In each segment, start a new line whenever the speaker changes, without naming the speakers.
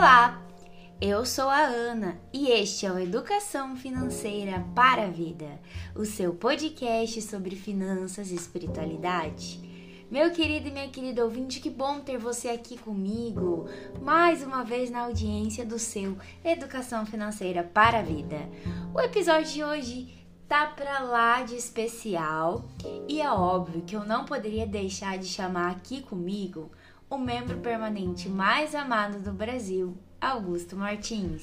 Olá, eu sou a Ana e este é o Educação Financeira para a Vida, o seu podcast sobre finanças e espiritualidade. Meu querido e minha querida ouvinte, que bom ter você aqui comigo, mais uma vez na audiência do seu Educação Financeira para a Vida. O episódio de hoje tá pra lá de especial e é óbvio que eu não poderia deixar de chamar aqui comigo o membro permanente mais amado do Brasil, Augusto Martins.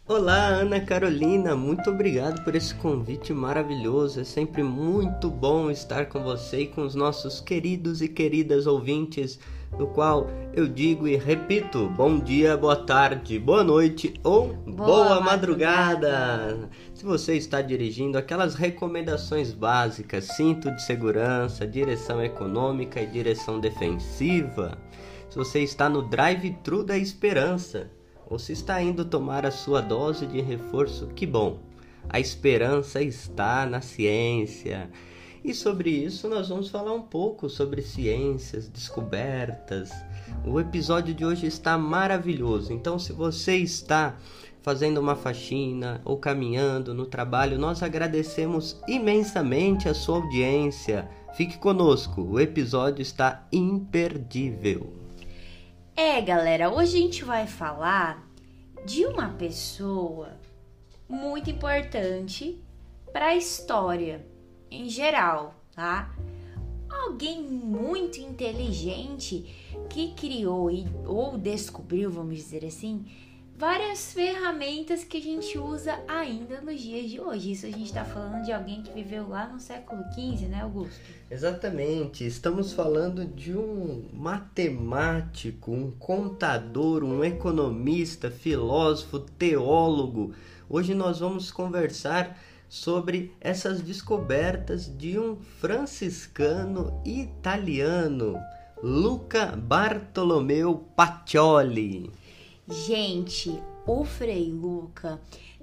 Olá, Ana Carolina, muito obrigado por esse convite maravilhoso. É sempre muito bom estar com você e com os nossos queridos e queridas ouvintes, no qual eu digo e repito, bom dia, boa tarde, boa noite ou boa madrugada. Se você está dirigindo, aquelas recomendações básicas, cinto de segurança, direção econômica e direção defensiva. Se você está no drive-thru da esperança, ou se está indo tomar a sua dose de reforço, que bom! A esperança está na ciência. E sobre isso nós vamos falar um pouco sobre ciências, descobertas. O episódio de hoje está maravilhoso. Então, se você está fazendo uma faxina ou caminhando no trabalho, nós agradecemos imensamente a sua audiência. Fique conosco, o episódio está imperdível.
Galera, hoje a gente vai falar de uma pessoa muito importante para a história em geral, tá? Alguém muito inteligente que criou ou descobriu, vamos dizer assim, várias ferramentas que a gente usa ainda nos dias de hoje. Isso a gente está falando de alguém que viveu lá no século XV, né, Augusto?
Exatamente, estamos falando de um matemático, um contador, um economista, filósofo, teólogo. Hoje nós vamos conversar sobre essas descobertas de um franciscano italiano, Luca Bartolomeu Pacioli.
Gente, o Frei Luca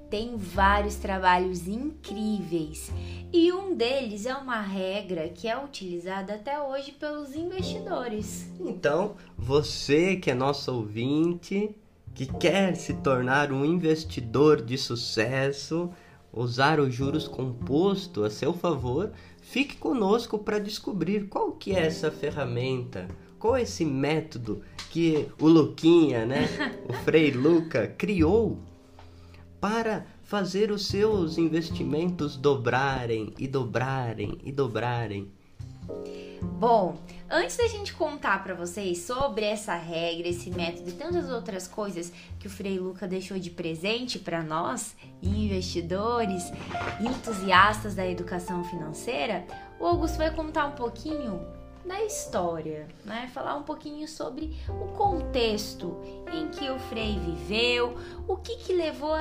tem vários trabalhos incríveis e um deles é uma regra que é utilizada até hoje pelos investidores.
Então, você que é nosso ouvinte, que quer se tornar um investidor de sucesso, usar os juros compostos a seu favor, fique conosco para descobrir qual que é essa ferramenta. Qual é esse método que o Luquinha, né, o Frei Luca, criou para fazer os seus investimentos dobrarem e dobrarem e dobrarem?
Bom, antes da gente contar para vocês sobre essa regra, esse método e tantas outras coisas que o Frei Luca deixou de presente para nós, investidores e entusiastas da educação financeira, o Augusto vai contar um pouquinho da história, né? Falar um pouquinho sobre o contexto em que o Frei viveu, o que levou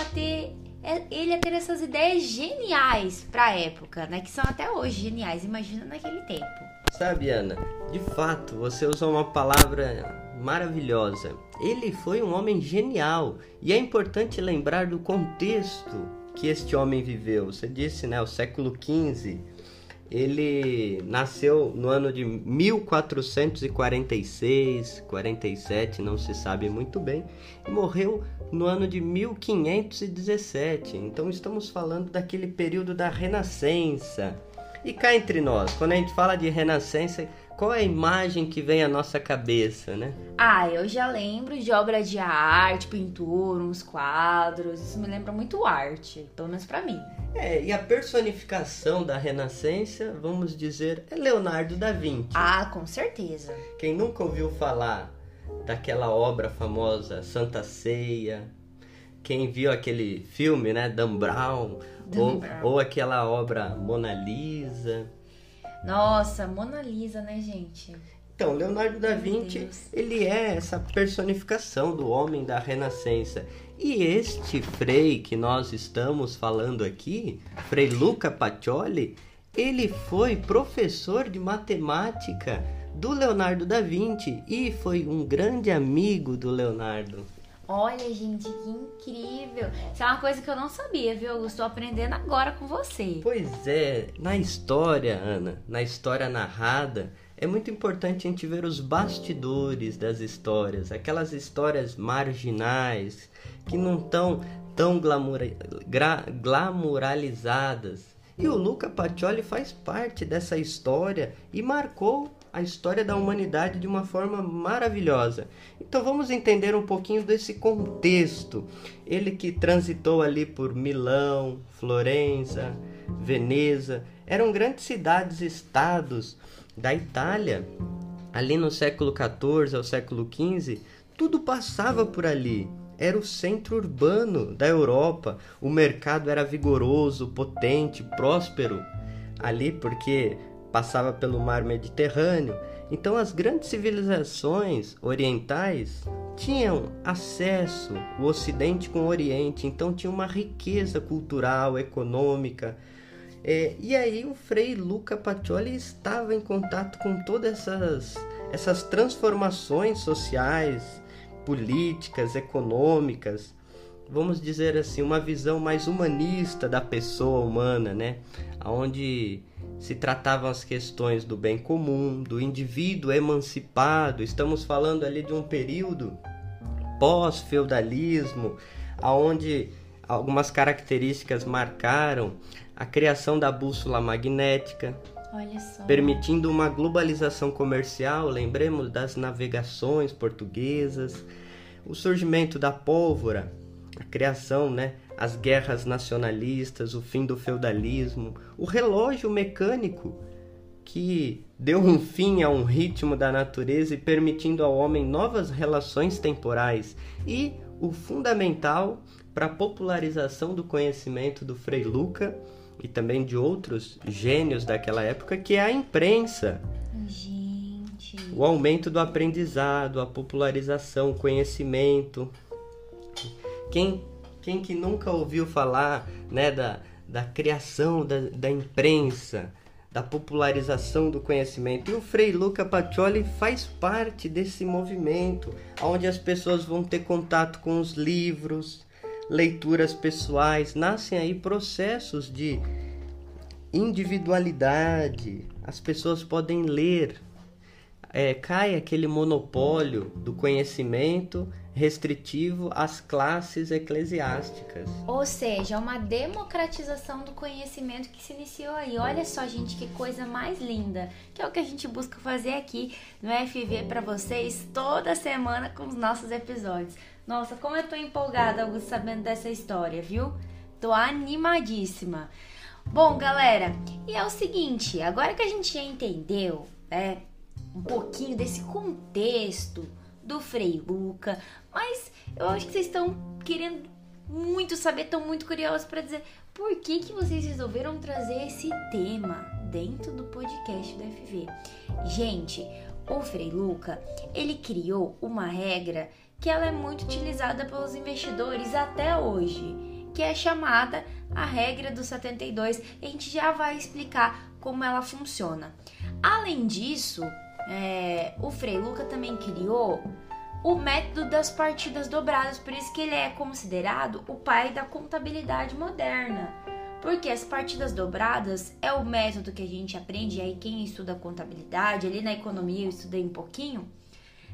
ele a ter essas ideias geniais para a época, né? Que são até hoje geniais, imagina naquele tempo.
Sabe, Ana, de fato, você usou uma palavra maravilhosa. Ele foi um homem genial e é importante lembrar do contexto que este homem viveu. Você disse, né, o século XV. Ele nasceu no ano de 1446, 47, não se sabe muito bem, e morreu no ano de 1517. Então estamos falando daquele período da Renascença. E cá entre nós, quando a gente fala de Renascença, qual é a imagem que vem à nossa cabeça, né?
Eu já lembro de obra de arte, pintura, uns quadros. Isso me lembra muito arte, pelo menos pra mim.
E a personificação da Renascença, vamos dizer, é Leonardo da Vinci.
Com certeza.
Quem nunca ouviu falar daquela obra famosa Santa Ceia? Quem viu aquele filme, né, Dan Brown, ou aquela obra Mona Lisa?
Nossa, Mona Lisa, né, gente?
Então, Leonardo da Vinci, ele é essa personificação do homem da Renascença. E este Frei que nós estamos falando aqui, Frei Luca Pacioli, ele foi professor de matemática do Leonardo da Vinci e foi um grande amigo do Leonardo.
Olha, gente, que incrível! Isso é uma coisa que eu não sabia, viu? Eu estou aprendendo agora com você.
Pois é, na história, Ana, na história narrada, é muito importante a gente ver os bastidores das histórias, aquelas histórias marginais que não estão tão glamouralizadas. E o Luca Pacioli faz parte dessa história e marcou a história da humanidade de uma forma maravilhosa. Então vamos entender um pouquinho desse contexto. Ele que transitou ali por Milão, Florença, Veneza, eram grandes cidades-estados da Itália. Ali no século XIV ao século XV, tudo passava por ali. Era o centro urbano da Europa. O mercado era vigoroso, potente, próspero ali porque passava pelo mar Mediterrâneo. Então as grandes civilizações orientais tinham acesso, o Ocidente com o Oriente, então tinha uma riqueza cultural, econômica. E aí o Frei Luca Pacioli estava em contato com todas essas transformações sociais, políticas, econômicas, vamos dizer assim, uma visão mais humanista da pessoa humana, né? Onde se tratavam as questões do bem comum, do indivíduo emancipado. Estamos falando ali de um período pós-feudalismo, onde algumas características marcaram a criação da bússola magnética,
olha só,
permitindo uma globalização comercial. Lembremos das navegações portuguesas, o surgimento da pólvora, a criação, né, as guerras nacionalistas, o fim do feudalismo, o relógio mecânico que deu um fim a um ritmo da natureza e permitindo ao homem novas relações temporais, e o fundamental para a popularização do conhecimento do Frei Luca e também de outros gênios daquela época, que é a imprensa.
Gente,
O aumento do aprendizado, a popularização, o conhecimento. Quem que nunca ouviu falar, né, da criação da imprensa, da popularização do conhecimento? E o Frei Luca Pacioli faz parte desse movimento, onde as pessoas vão ter contato com os livros, leituras pessoais, nascem aí processos de individualidade, as pessoas podem ler, cai aquele monopólio do conhecimento restritivo às classes eclesiásticas.
ou seja, uma democratização do conhecimento que se iniciou aí. Olha só, gente, que coisa mais linda, que é o que a gente busca fazer aqui no FV para vocês toda semana com os nossos episódios. Nossa, como eu tô empolgada, Augusto, sabendo dessa história, viu? Tô animadíssima. Bom, galera, e é o seguinte, agora que a gente já entendeu, um pouquinho desse contexto do Frei Luca, mas eu acho que vocês estão querendo muito saber, estão muito curiosos para dizer por que vocês resolveram trazer esse tema dentro do podcast do FV. Gente, o Frei Luca, ele criou uma regra que ela é muito utilizada pelos investidores até hoje, que é chamada a regra dos 72, e a gente já vai explicar como ela funciona. Além disso, o Frei Luca também criou o método das partidas dobradas, por isso que ele é considerado o pai da contabilidade moderna. Porque as partidas dobradas é o método que a gente aprende, aí quem estuda contabilidade, ali na economia eu estudei um pouquinho,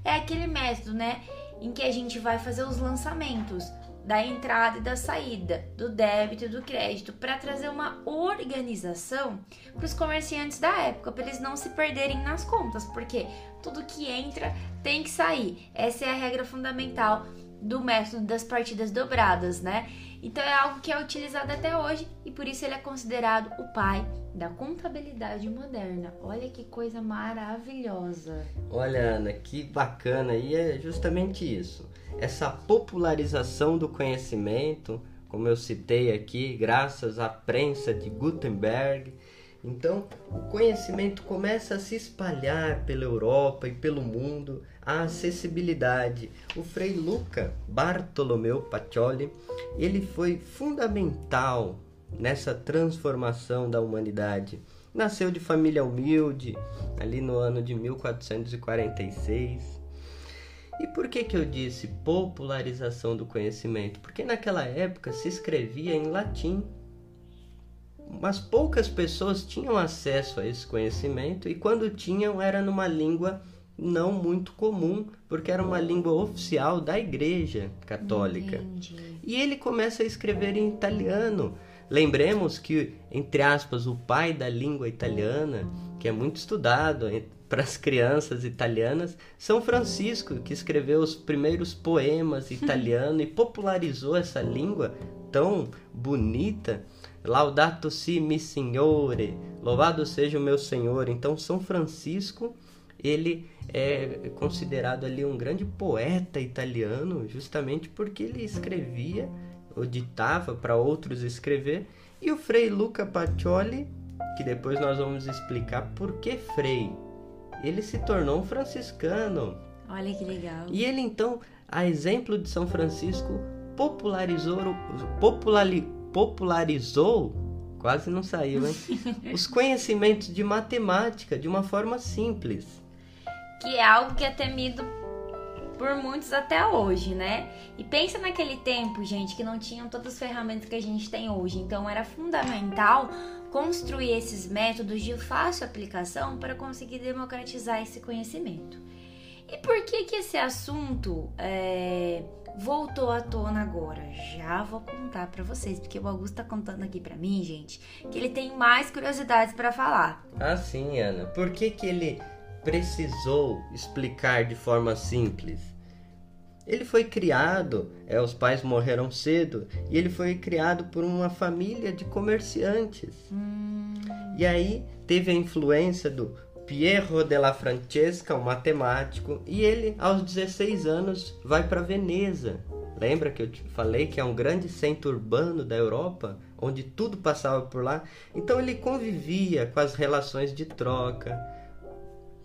é aquele método, né, em que a gente vai fazer os lançamentos da entrada e da saída, do débito e do crédito, para trazer uma organização para os comerciantes da época, para eles não se perderem nas contas, porque tudo que entra tem que sair. Essa é a regra fundamental do método das partidas dobradas, né? Então é algo que é utilizado até hoje e por isso ele é considerado o pai da contabilidade moderna. Olha que coisa maravilhosa.
Olha, Ana, que bacana, e é justamente isso. Essa popularização do conhecimento, como eu citei aqui, graças à prensa de Gutenberg. Então, o conhecimento começa a se espalhar pela Europa e pelo mundo, a acessibilidade. O Frei Luca Bartolomeu Pacioli, ele foi fundamental nessa transformação da humanidade. Nasceu de família humilde, ali no ano de 1446. E por que eu disse popularização do conhecimento? Porque naquela época se escrevia em latim. mas poucas pessoas tinham acesso a esse conhecimento, e quando tinham era numa língua não muito comum, porque era uma língua oficial da Igreja Católica.
Entendi.
E ele começa a escrever em italiano. Lembremos que, entre aspas, o pai da língua italiana, que é muito estudado para as crianças italianas, São Francisco, que escreveu os primeiros poemas italiano e popularizou essa língua tão bonita. Laudato si mi signore, louvado seja o meu Senhor. Então São Francisco, ele é considerado ali um grande poeta italiano, justamente porque ele escrevia ou ditava para outros escrever. E o Frei Luca Pacioli, que depois nós vamos explicar por que Frei, ele se tornou um franciscano.
Olha que legal.
E ele então, a exemplo de São Francisco, popularizou, quase não saiu, hein? Os conhecimentos de matemática de uma forma simples.
Que é algo que é temido por muitos até hoje, né? E pensa naquele tempo, gente, que não tinham todas as ferramentas que a gente tem hoje. Então era fundamental construir esses métodos de fácil aplicação para conseguir democratizar esse conhecimento. E por que esse assunto voltou à tona agora? Já vou contar para vocês, porque o Augusto tá contando aqui para mim, gente, que ele tem mais curiosidades para falar.
Ah, sim, Ana. Por que ele precisou explicar de forma simples? Ele foi criado, os pais morreram cedo, e ele foi criado por uma família de comerciantes. E aí teve a influência do Piero della Francesca, um matemático, e ele, aos 16 anos, vai para Veneza. Lembra que eu te falei que é um grande centro urbano da Europa, onde tudo passava por lá? Então ele convivia com as relações de troca,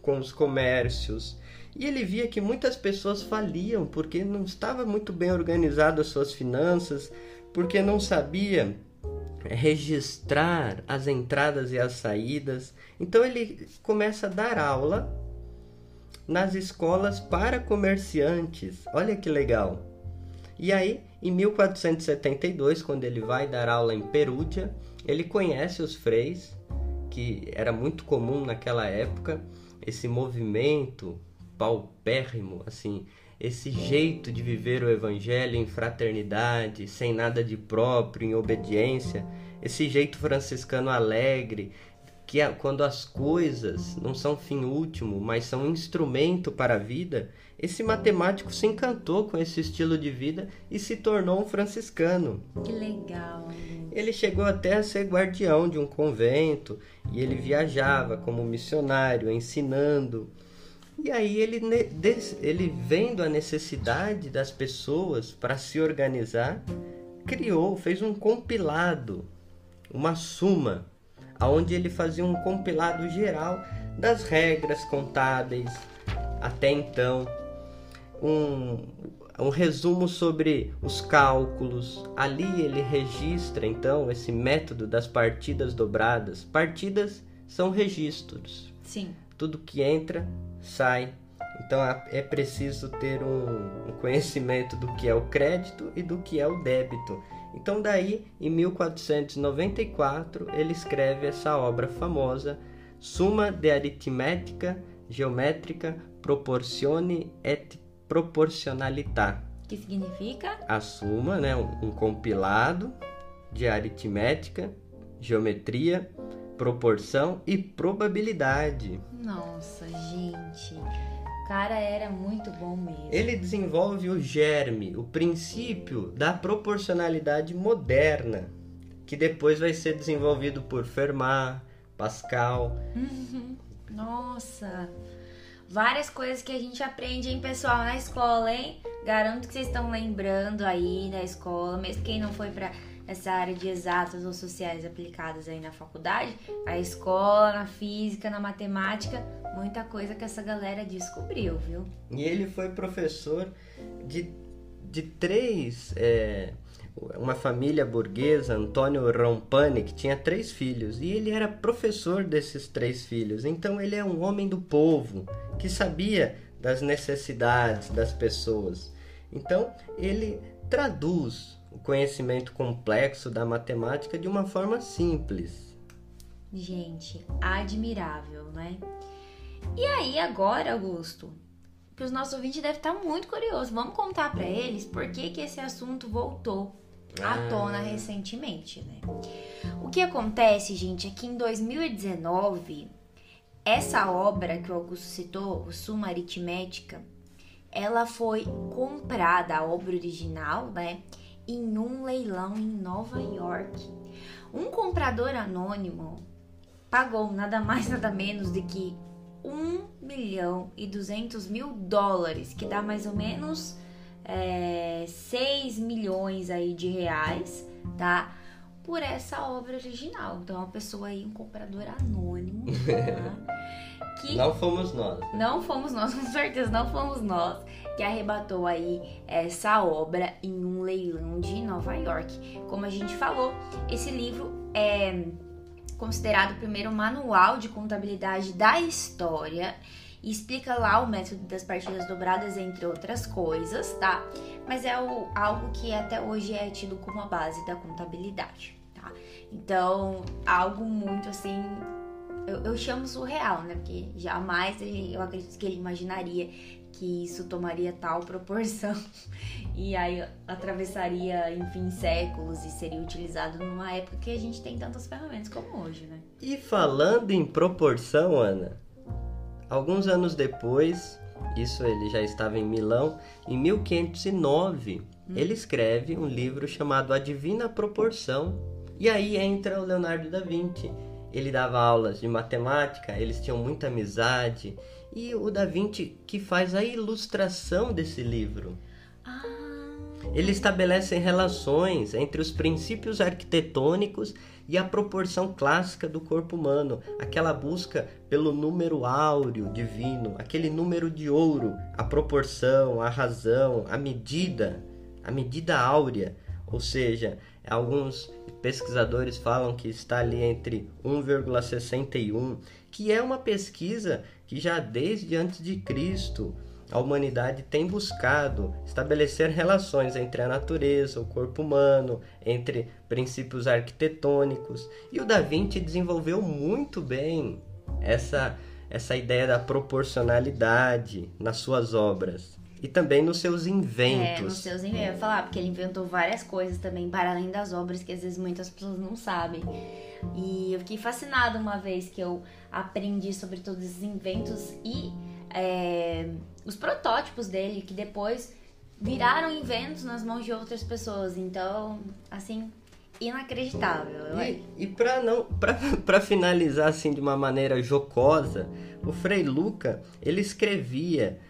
com os comércios, e ele via que muitas pessoas faliam porque não estava muito bem organizado as suas finanças, porque não sabia registrar as entradas e as saídas. Então ele começa a dar aula nas escolas para comerciantes. Olha que legal! E aí, em 1472, quando ele vai dar aula em Perugia, ele conhece os freis, que era muito comum naquela época, esse movimento paupérrimo, assim, esse jeito de viver o evangelho em fraternidade, sem nada de próprio, em obediência, esse jeito franciscano alegre, que quando as coisas não são fim último, mas são instrumento para a vida. Esse matemático se encantou com esse estilo de vida e se tornou um franciscano.
Que legal!
Ele chegou até a ser guardião de um convento, e ele viajava como missionário, ensinando. E aí ele vendo a necessidade das pessoas para se organizar, fez um compilado, uma suma, onde ele fazia um compilado geral das regras contábeis até então, um resumo sobre os cálculos. Ali ele registra então esse método das partidas dobradas. Partidas são registros.
Sim.
Tudo que entra, sai. Então é preciso ter um conhecimento do que é o crédito e do que é o débito. Então daí, em 1494, ele escreve essa obra famosa, Summa de Aritmetica Geometrica Proportione et Proportionalità.
Que significa?
A suma, né, um compilado de aritmética, geometria, proporção e probabilidade.
Nossa, gente, o cara era muito bom mesmo.
Ele desenvolve o germe, o princípio da proporcionalidade moderna, que depois vai ser desenvolvido por Fermat, Pascal.
Nossa, várias coisas que a gente aprende, hein, pessoal, na escola, hein? Garanto que vocês estão lembrando aí da escola, mesmo quem não foi para essa área de exatas ou sociais aplicadas aí na faculdade, a escola, na física, na matemática, muita coisa que essa galera descobriu, viu?
E ele foi professor de três, uma família burguesa, Antônio Rompani, que tinha 3 filhos, e ele era professor desses 3 filhos. Então ele é um homem do povo, que sabia das necessidades das pessoas. Então ele traduz o conhecimento complexo da matemática de uma forma simples.
Gente, admirável, né? E aí agora, Augusto, que os nossos ouvintes devem estar muito curiosos, vamos contar para eles por que esse assunto voltou à tona recentemente, né? O que acontece, gente, é que em 2019, essa obra que o Augusto citou, o Suma Aritmética, ela foi comprada, a obra original, né, em um leilão em Nova York. Um comprador anônimo pagou nada mais, nada menos do que $1.200.000, que dá mais ou menos 6 milhões aí de reais, tá? Por essa obra original. Então, uma pessoa aí, um comprador anônimo, tá? Que
não fomos nós.
Não fomos nós, com certeza não fomos nós, que arrebatou aí essa obra em um leilão de Nova York. Como a gente falou, esse livro é considerado o primeiro manual de contabilidade da história e explica lá o método das partidas dobradas, entre outras coisas, tá? Mas é algo que até hoje é tido como a base da contabilidade, tá? Então, algo muito assim, eu chamo surreal, né? Porque jamais eu acredito que ele imaginaria que isso tomaria tal proporção e aí atravessaria, enfim, séculos e seria utilizado numa época que a gente tem tantas ferramentas como hoje, né?
E falando em proporção, Ana, alguns anos depois, isso ele já estava em Milão, em 1509, ele escreve um livro chamado A Divina Proporção, e aí entra o Leonardo da Vinci. Ele dava aulas de matemática, eles tinham muita amizade, e o Da Vinci que faz a ilustração desse livro. Ele estabelece relações entre os princípios arquitetônicos e a proporção clássica do corpo humano, aquela busca pelo número áureo divino, aquele número de ouro, a proporção, a razão, a medida áurea, ou seja, alguns pesquisadores falam que está ali entre 1,61, que é uma pesquisa que já desde antes de Cristo a humanidade tem buscado estabelecer relações entre a natureza, o corpo humano, entre princípios arquitetônicos. E o Da Vinci desenvolveu muito bem essa ideia da proporcionalidade nas suas obras. E também nos seus inventos.
Eu ia falar, porque ele inventou várias coisas também, para além das obras, que às vezes muitas pessoas não sabem. E eu fiquei fascinada uma vez que eu aprendi sobre todos esses inventos e os protótipos dele, que depois viraram inventos nas mãos de outras pessoas. Então, assim, inacreditável.
E para finalizar assim de uma maneira jocosa, o Frei Luca, ele escrevia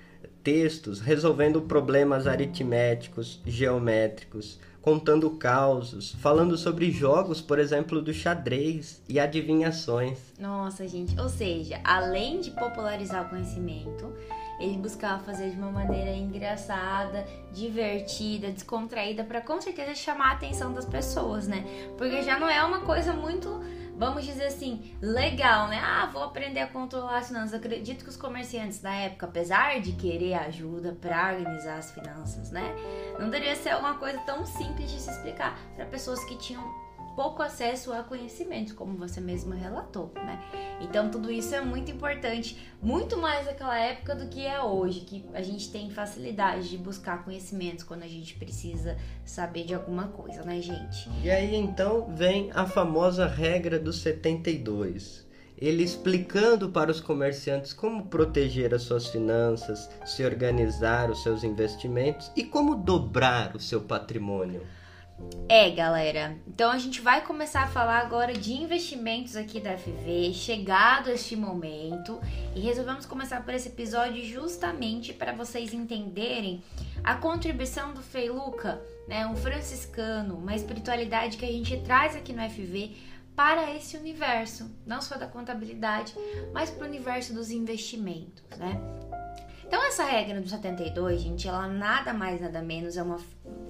textos resolvendo problemas aritméticos, geométricos, contando causos, falando sobre jogos, por exemplo, do xadrez e adivinhações.
Nossa, gente, ou seja, além de popularizar o conhecimento, ele buscava fazer de uma maneira engraçada, divertida, descontraída, para com certeza chamar a atenção das pessoas, né? Porque já não é uma coisa muito, vamos dizer assim, legal, né? Vou aprender a controlar as finanças. Eu acredito que os comerciantes da época, apesar de querer ajuda para organizar as finanças, né? Não deveria ser uma coisa tão simples de se explicar para pessoas que tinham pouco acesso a conhecimento, como você mesmo relatou, né? Então tudo isso é muito importante, muito mais naquela época do que é hoje, que a gente tem facilidade de buscar conhecimentos quando a gente precisa saber de alguma coisa, né, gente?
E aí então vem a famosa regra dos 72. Ele explicando para os comerciantes como proteger as suas finanças, se organizar os seus investimentos e como dobrar o seu patrimônio.
Galera, então a gente vai começar a falar agora de investimentos aqui da FV, chegado este momento, e resolvemos começar por esse episódio justamente para vocês entenderem a contribuição do Frei Luca, né, um franciscano, uma espiritualidade que a gente traz aqui no FV para esse universo, não só da contabilidade, mas para o universo dos investimentos, né? Então essa regra do 72, gente, ela nada mais nada menos é uma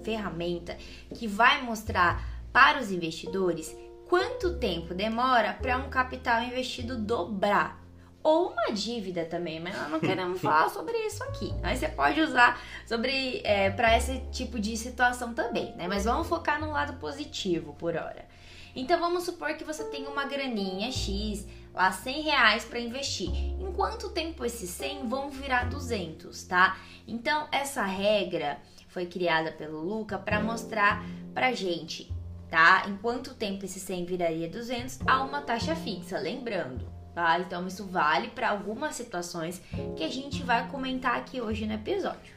ferramenta que vai mostrar para os investidores quanto tempo demora para um capital investido dobrar ou uma dívida também, mas nós não queremos falar sobre isso aqui. Mas você pode usar para esse tipo de situação também, né? Mas vamos focar no lado positivo por hora. Então vamos supor que você tem uma graninha X, lá R$100 para investir. Em quanto tempo esses 100 vão virar 200, tá? Então essa regra foi criada pelo Luca para mostrar pra gente, tá? Em quanto tempo esse 100 viraria 200 a uma taxa fixa, lembrando, tá? Então isso vale para algumas situações que a gente vai comentar aqui hoje no episódio.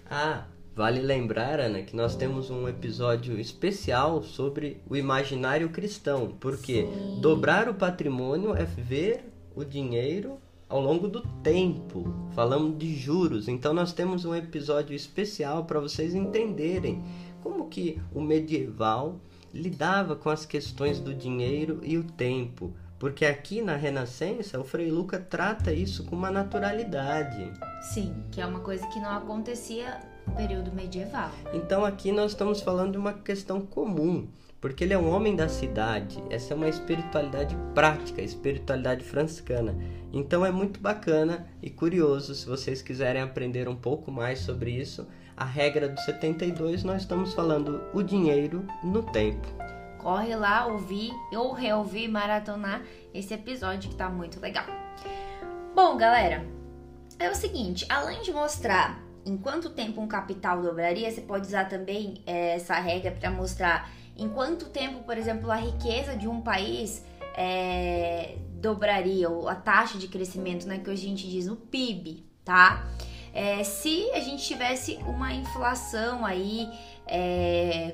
Vale lembrar, Ana, que nós temos um episódio especial sobre o imaginário cristão, porque dobrar o patrimônio é ver o dinheiro ao longo do tempo. Falamos de juros, então nós temos um episódio especial para vocês entenderem como que o medieval lidava com as questões do dinheiro e o tempo. Porque aqui na Renascença, o Frei Luca trata isso com uma naturalidade.
Sim, que é uma coisa que não acontecia no período medieval.
Então aqui nós estamos falando de uma questão comum, porque ele é um homem da cidade. Essa é uma espiritualidade prática, espiritualidade franciscana. Então é muito bacana e curioso, se vocês quiserem aprender um pouco mais sobre isso, a regra do 72, nós estamos falando o dinheiro no tempo.
Corre lá, ouvir ou reouvir, maratonar esse episódio que tá muito legal. Bom, galera, é o seguinte, além de mostrar em quanto tempo um capital dobraria, você pode usar também essa regra para mostrar em quanto tempo, por exemplo, a riqueza de um país dobraria, ou a taxa de crescimento, né, que hoje a gente diz o PIB, tá? Se a gente tivesse uma inflação aí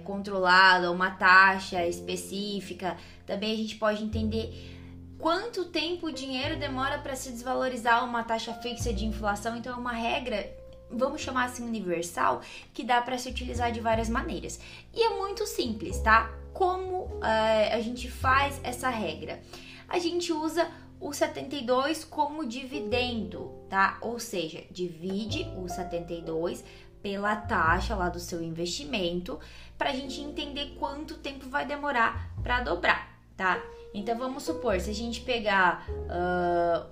controlada, uma taxa específica, também a gente pode entender quanto tempo o dinheiro demora para se desvalorizar uma taxa fixa de inflação. Então é uma regra, vamos chamar assim, universal, que dá para se utilizar de várias maneiras. E é muito simples, tá? Como a gente faz essa regra? A gente usa o 72 como dividendo, tá? Ou seja, divide o 72 pela taxa lá do seu investimento, pra gente entender quanto tempo vai demorar para dobrar, tá? Então vamos supor, se a gente pegar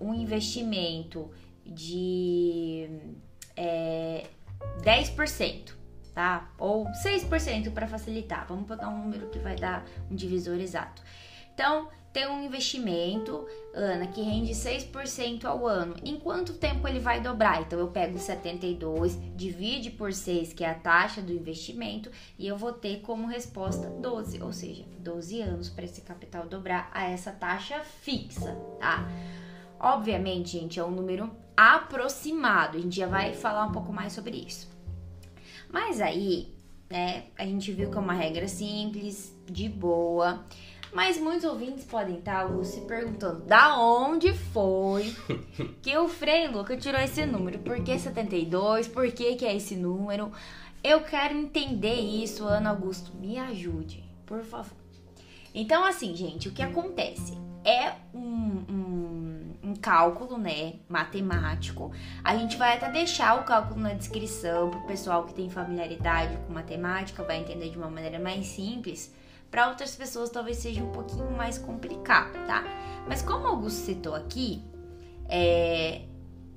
um investimento de 10%, tá? Ou 6% para facilitar. Vamos pegar um número que vai dar um divisor exato. Então, tem um investimento, Ana, que rende 6% ao ano. Em quanto tempo ele vai dobrar? Então, eu pego 72, divide por 6, que é a taxa do investimento, e eu vou ter como resposta 12, ou seja, 12 anos para esse capital dobrar a essa taxa fixa, tá? Obviamente, gente, é um número aproximado, a gente já vai falar um pouco mais sobre isso. Mas aí, né, a gente viu que é uma regra simples, de boa, mas muitos ouvintes podem estar se perguntando da onde foi que o Frei Luca tirou esse número, por que 72, por que é esse número? Eu quero entender isso, Ana Augusto, me ajude, por favor. Então, assim, gente, o que acontece é um cálculo, né, matemático. A gente vai até deixar o cálculo na descrição pro pessoal que tem familiaridade com matemática, vai entender de uma maneira mais simples. Para outras pessoas talvez seja um pouquinho mais complicado, tá? Mas como o Augusto citou aqui,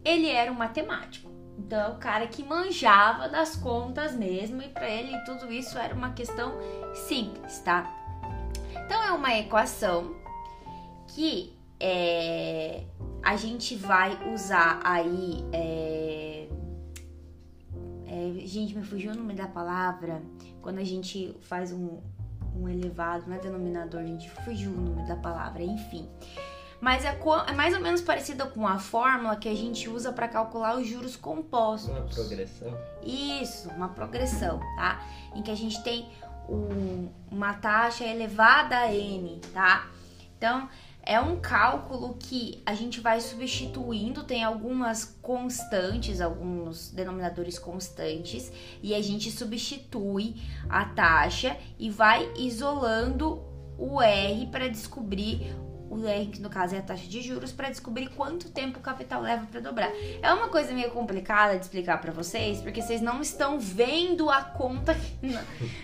ele era um matemático. Então, o cara que manjava das contas mesmo, e para ele tudo isso era uma questão simples, tá? Então, é uma equação que a gente vai usar aí... gente, me fugiu o nome da palavra. Quando a gente faz um elevado, não é denominador, a gente fugiu o nome da palavra, enfim. Mas é mais ou menos parecida com a fórmula que a gente usa para calcular os juros compostos.
Uma progressão?
Isso, uma progressão, tá? Em que a gente tem uma taxa elevada a n, tá? Então, é um cálculo que a gente vai substituindo, tem algumas constantes, alguns denominadores constantes, e a gente substitui a taxa e vai isolando o R para descobrir, o R que no caso é a taxa de juros, para descobrir quanto tempo o capital leva para dobrar. É uma coisa meio complicada de explicar para vocês, porque vocês não estão vendo a conta,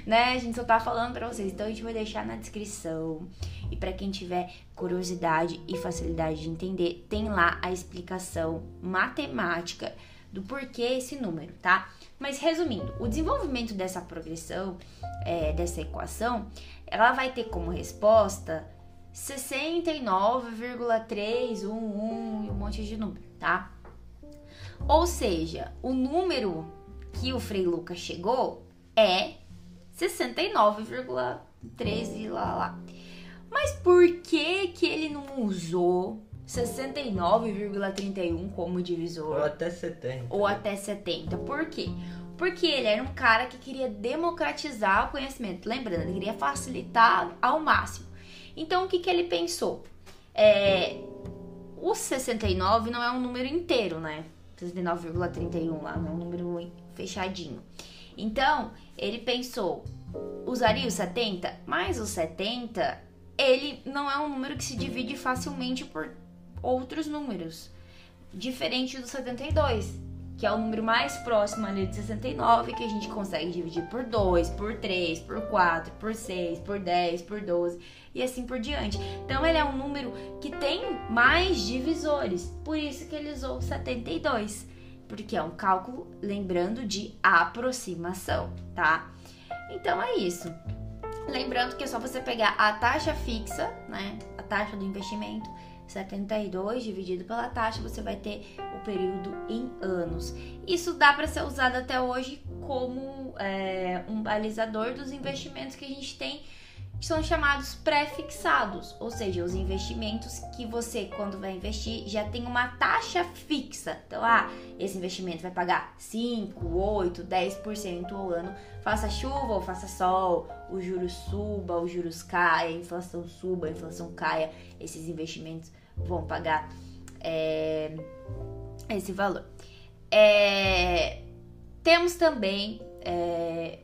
né? A gente só tá falando para vocês, então a gente vai deixar na descrição. E para quem tiver curiosidade e facilidade de entender, tem lá a explicação matemática do porquê esse número, tá? Mas resumindo, o desenvolvimento dessa progressão, dessa equação, ela vai ter como resposta 69,311 e um monte de número, tá? Ou seja, o número que o Frei Lucas chegou é 69,13 lá. Mas por que ele não usou 69,31 como divisor? Ou até 70. Por quê? Porque ele era um cara que queria democratizar o conhecimento. Lembrando, ele queria facilitar ao máximo. Então, o que ele pensou? O 69 não é um número inteiro, né? 69,31 lá, não é um número fechadinho. Então, ele pensou, usaria o 70? Mas o 70, ele não é um número que se divide facilmente por outros números. Diferente do 72, que é o número mais próximo ali de 69, que a gente consegue dividir por 2, por 3, por 4, por 6, por 10, por 12 e assim por diante. Então ele é um número que tem mais divisores, por isso que ele usou 72, porque é um cálculo, lembrando, de aproximação, tá? Então é isso. Lembrando que é só você pegar a taxa fixa, né, a taxa do investimento, 72 dividido pela taxa, você vai ter o período em anos. Isso dá para ser usado até hoje como um balizador dos investimentos que a gente tem, que são chamados pré-fixados, ou seja, os investimentos que você, quando vai investir, já tem uma taxa fixa. Então, esse investimento vai pagar 5, 8, 10% ao ano, faça chuva ou faça sol, os juros suba, os juros caia, a inflação suba, a inflação caia, esses investimentos vão pagar esse valor. Temos também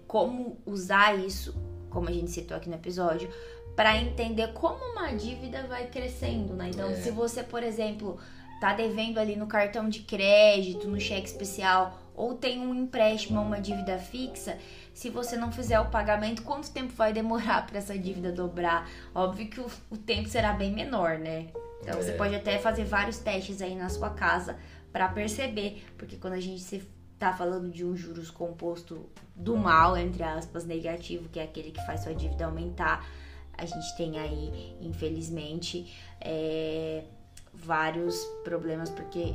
como usar isso, como a gente citou aqui no episódio, para entender como uma dívida vai crescendo, né? Então, se você, por exemplo, tá devendo ali no cartão de crédito, no cheque especial, ou tem um empréstimo, uma dívida fixa, se você não fizer o pagamento, quanto tempo vai demorar para essa dívida dobrar? Óbvio que o tempo será bem menor, né? Então, você pode até fazer vários testes aí na sua casa para perceber, porque quando a gente tá falando de um juros composto do mal, entre aspas, negativo, que é aquele que faz sua dívida aumentar, a gente tem aí, infelizmente, vários problemas, porque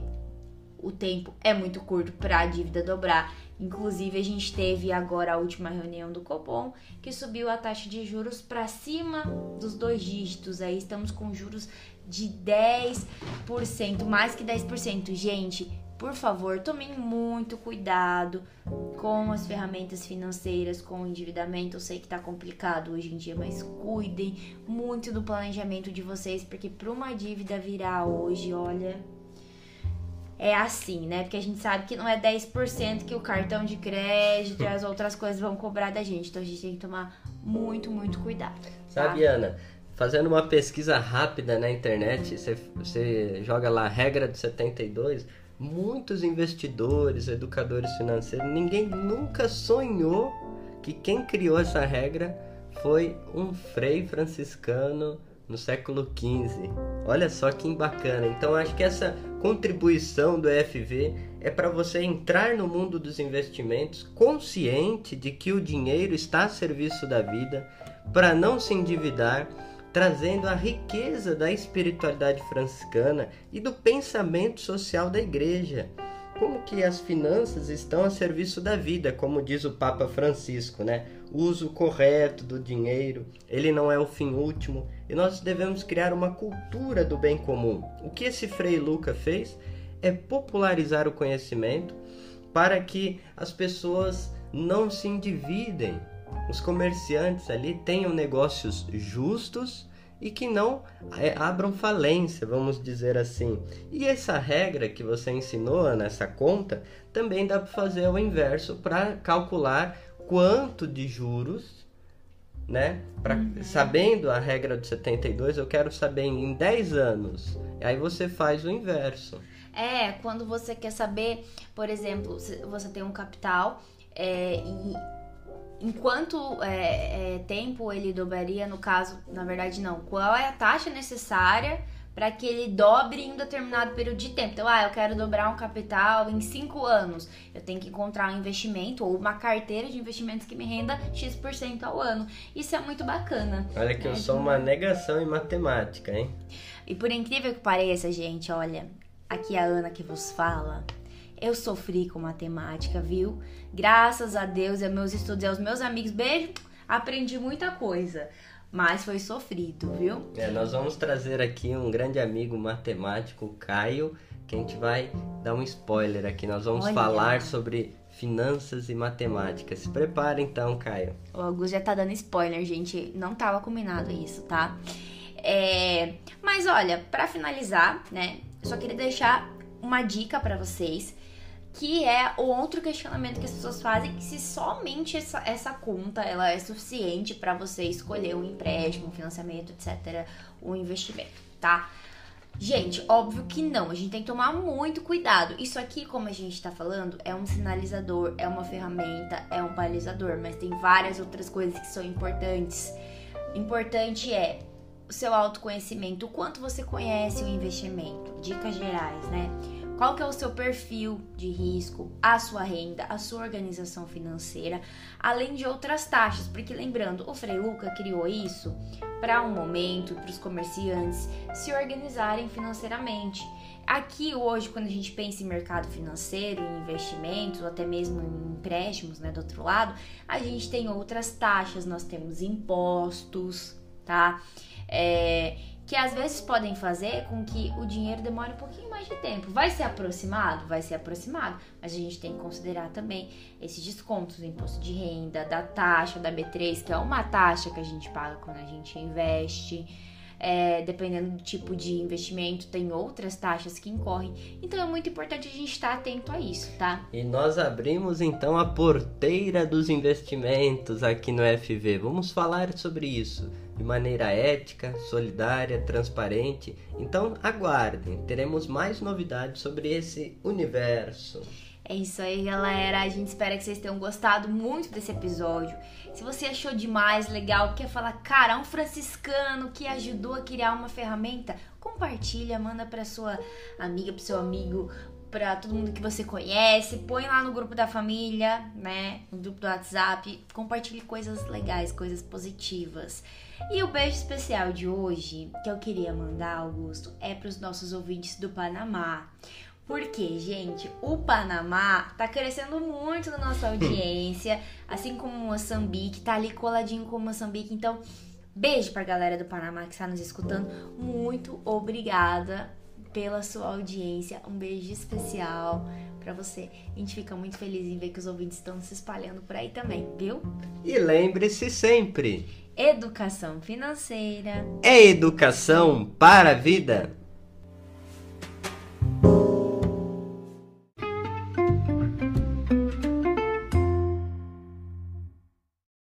o tempo é muito curto para a dívida dobrar. Inclusive, a gente teve agora a última reunião do Copom, que subiu a taxa de juros para cima dos 2 dígitos. Aí estamos com juros de 10%, mais que 10%. Gente, por favor, tomem muito cuidado com as ferramentas financeiras, com o endividamento. Eu sei que tá complicado hoje em dia, mas cuidem muito do planejamento de vocês, porque para uma dívida virar hoje, olha, é assim, né? Porque a gente sabe que não é 10% que o cartão de crédito e as outras coisas vão cobrar da gente. Então a gente tem que tomar muito, muito cuidado. Tá?
Sabe, Ana, fazendo uma pesquisa rápida na internet, você joga lá a regra de 72, muitos investidores, educadores financeiros, ninguém nunca sonhou que quem criou essa regra foi um frei franciscano no século XV. Olha só que bacana. Então acho que essa contribuição do EFV é para você entrar no mundo dos investimentos consciente de que o dinheiro está a serviço da vida, para não se endividar, trazendo a riqueza da espiritualidade franciscana e do pensamento social da igreja. Como que as finanças estão a serviço da vida, como diz o Papa Francisco, né? O uso correto do dinheiro, ele não é o fim último, e nós devemos criar uma cultura do bem comum. O que esse Frei Lucas fez é popularizar o conhecimento para que as pessoas não se endividem, os comerciantes ali tenham negócios justos e que não abram falência, vamos dizer assim. E essa regra que você ensinou nessa conta, também dá para fazer o inverso para calcular quanto de juros, né? Sabendo a regra de 72, eu quero saber em 10 anos. Aí você faz o inverso.
Quando você quer saber, por exemplo, você tem um capital e em quanto tempo ele dobraria, no caso, na verdade não, qual é a taxa necessária para que ele dobre em um determinado período de tempo. Então, eu quero dobrar um capital em 5 anos. Eu tenho que encontrar um investimento ou uma carteira de investimentos que me renda X% ao ano. Isso é muito bacana.
Olha que eu sou uma negação em matemática, hein?
E por incrível que pareça, gente, olha, aqui a Ana que vos fala, eu sofri com matemática, viu? Graças a Deus, aos meus estudos e aos meus amigos, beijo, aprendi muita coisa. Mas foi sofrido, viu?
Nós vamos trazer aqui um grande amigo matemático, o Caio, que a gente vai dar um spoiler aqui. Nós vamos falar sobre finanças e matemática. Se prepara então, Caio.
O Augusto já tá dando spoiler, gente. Não tava combinado isso, tá? Mas olha, pra finalizar, né? Eu só queria deixar uma dica pra vocês, que é o outro questionamento que as pessoas fazem, que se somente essa conta ela é suficiente para você escolher um empréstimo, um financiamento, etc., um investimento, tá? Gente, óbvio que não, a gente tem que tomar muito cuidado. Isso aqui, como a gente tá falando, é um sinalizador, é uma ferramenta, é um balizador, mas tem várias outras coisas que são importantes. Importante é o seu autoconhecimento, o quanto você conhece o investimento, dicas gerais, né? Qual que é o seu perfil de risco, a sua renda, a sua organização financeira, além de outras taxas, porque lembrando, o Frei Luca criou isso para um momento, para os comerciantes se organizarem financeiramente. Aqui hoje, quando a gente pensa em mercado financeiro, em investimentos, ou até mesmo em empréstimos, né, do outro lado, a gente tem outras taxas, nós temos impostos, tá? Que às vezes podem fazer com que o dinheiro demore um pouquinho mais de tempo. Vai ser aproximado? Vai ser aproximado, mas a gente tem que considerar também esses descontos do imposto de renda, da taxa da B3, que é uma taxa que a gente paga quando a gente investe. Dependendo do tipo de investimento, tem outras taxas que incorrem. Então é muito importante a gente estar atento a isso, tá?
E nós abrimos então a porteira dos investimentos aqui no FV. Vamos falar sobre isso de maneira ética, solidária, transparente. Então aguardem, teremos mais novidades sobre esse universo.
É isso aí, galera. A gente espera que vocês tenham gostado muito desse episódio. Se você achou demais, legal, quer falar, cara, um franciscano que ajudou a criar uma ferramenta, compartilha, manda pra sua amiga, pro seu amigo, pra todo mundo que você conhece, põe lá no grupo da família, né, no grupo do WhatsApp, compartilhe coisas legais, coisas positivas. E o beijo especial de hoje, que eu queria mandar, Augusto, é pros nossos ouvintes do Panamá. Porque, gente, o Panamá tá crescendo muito na nossa audiência, assim como Moçambique, tá ali coladinho com Moçambique. Então, beijo pra galera do Panamá que está nos escutando. Muito obrigada pela sua audiência. Um beijo especial pra você. A gente fica muito feliz em ver que os ouvintes estão se espalhando por aí também, viu?
E lembre-se sempre:
educação financeira
é educação para a vida.